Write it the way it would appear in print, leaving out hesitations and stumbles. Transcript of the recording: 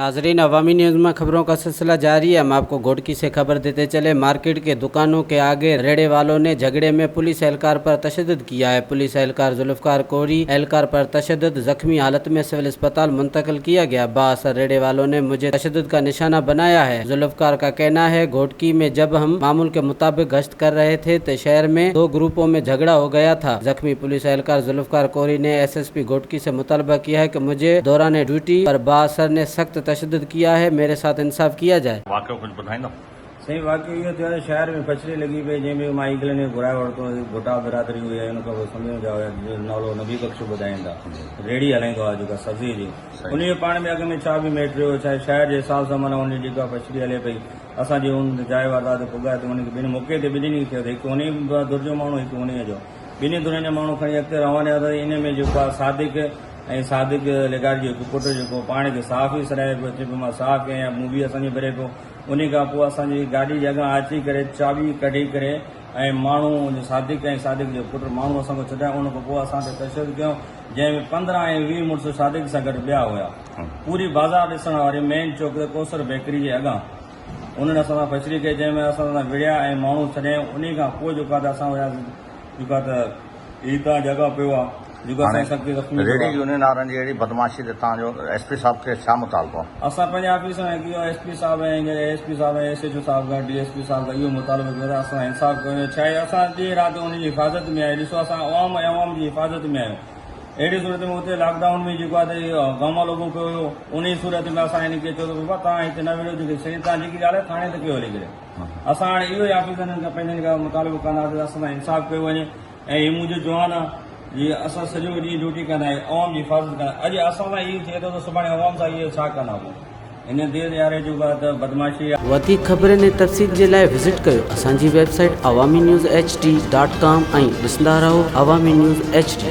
नाजरीन, अवामी न्यूज़ में खबरों का सिलसिला जारी है। हम आपको घोटकी से खबर देते चले। मार्केट के दुकानों के आगे रेड़े वालों ने झगड़े में पुलिस एहलकार पर तशद्दुद किया है। पुलिस एहलकार जुल्फकार कोरी एहलकार पर तशद्दुद, जख्मी हालत में सिविल अस्पताल मुंतकिल किया गया। बाअसर रेड़े वालों ने मुझे तशद्दुद का निशाना बनाया है। जुल्फकार का कहना है, घोटकी में जब हम मामूल के मुताबिक गश्त कर रहे थे तो शहर में दो ग्रुपों में झगड़ा हो गया था। जख्मी पुलिस एहलकार जुल्फकार कोरी ने SSP घोटकी से मुतालबा किया है कि मुझे दौरान ड्यूटी पर बाअसर ने सख्त तशद्दुद किया है, मेरे साथ इंसाफ किया जाए। वाक़ियो कुछ ॿुधाईंदो? सही वाक़ई इहो थियो आहे, शहर में पछड़ी लॻी पई, जंहिंमें मां ईगल ने घुराए वरितो। घोटा बिरादरी हुई आहे, उनखां पोइ सम्झो जा हुया, नालो नबी बख़्श ॿुधाईंदा, रेड़ी हलाईंदो आहे जेका सब्ज़ी जी। उन पाण में अॻ में छा बि मैटर हुयो, छा शहर जे हिसाब सां माना उन जेका पछड़ी हले पई, असांजी उन जाइ वारदात पुॻाए त उनखे ॿिनि मौक़े ते ॿिन्हिनि खे थियो, हिकु उन धुर जो माण्हू, हिकु उन जो, ॿिन्ही धुरनि जा माण्हू खणी अॻिते रवाना थिया। इन में जेको आहे सादिक लेगार जो हिकु पुटु जेको पाण खे साफ़ ई सराए पियो, अचे पियो मां साफ़ कयां, मूं बि असांजी भरे पियो। उन खां पोइ असांजी गाॾी जे अॻां अची करे चाबी कढी करे ऐं माण्हू सादिक ऐं सादिक जो पुटु माण्हू असांखे छॾाया। उन खां पोइ असां ते तशद्दुद कयूं, जंहिंमें 15 ऐं 20 मुड़ुस सादिक सां गॾु ॿिया हुया। पूरी बाज़ार ॾिसण वारी मेन चौक ते कोसर बेकरी जे अॻां उन्हनि असां सां फछड़ी कई, जंहिंमें असां सां विड़िया ऐं माण्हू छॾियऊं। उन खां पोइ जेका त असां हुयासीं, जेका त ईदा जॻह पियो आहे, रेडी यूनियन वारनि जी अहिड़ी बदमाशी ते तव्हांजो SP साहब खे छा मुतालबो आहे? असां पंहिंजे ऑफिस में कयो, SP साहब ऐं ASP साहब ऐं SHO साहब खां DSP साहब खां इहो मुतालबो कयो त असां इंसाफ़ कयो। छा आहे, असां ॾींहुं राति उनजी हिफ़ाज़त में आहियूं। ॾिसो, असां अवाम जी हिफ़ाज़त में आहियूं। अहिड़ी सूरत में उते लॉकडाउन में जेको आहे त गामा लोगो पियो हुयो, उन सूरत में असां हिनखे चयो त बाबा तव्हां हिते न विढ़ो, जेकी शइ तव्हां जेकी ॻाल्हि आहे थाणे ते कयो हली करे। असां हाणे इहो ई ऑफिसरनि खां पंहिंजनि खां मुतालबो कंदासीं, असां सां इंसाफ़ कयो वञे। ऐं हीउ मुंहिंजो जवान आहे, जीअं असां सॼो ॾींहुं ड्यूटी कंदा आहियूं, अवाम जी हिफ़ाज़त कंदा आहियूं। अॼु असां सां इहो थिए थो त सुभाणे अवाम सां इहो छा कंदा पोइ? इन देर यारे जेको आहे त बदमाशी आहे। वधीक ख़बरनि ऐं तफ़सील जे लाइ विज़िट कयो असांजी वेबसाइट awamiNewsHD.com ऐं ॾिसंदा रहो अवामी न्यूज़ HD।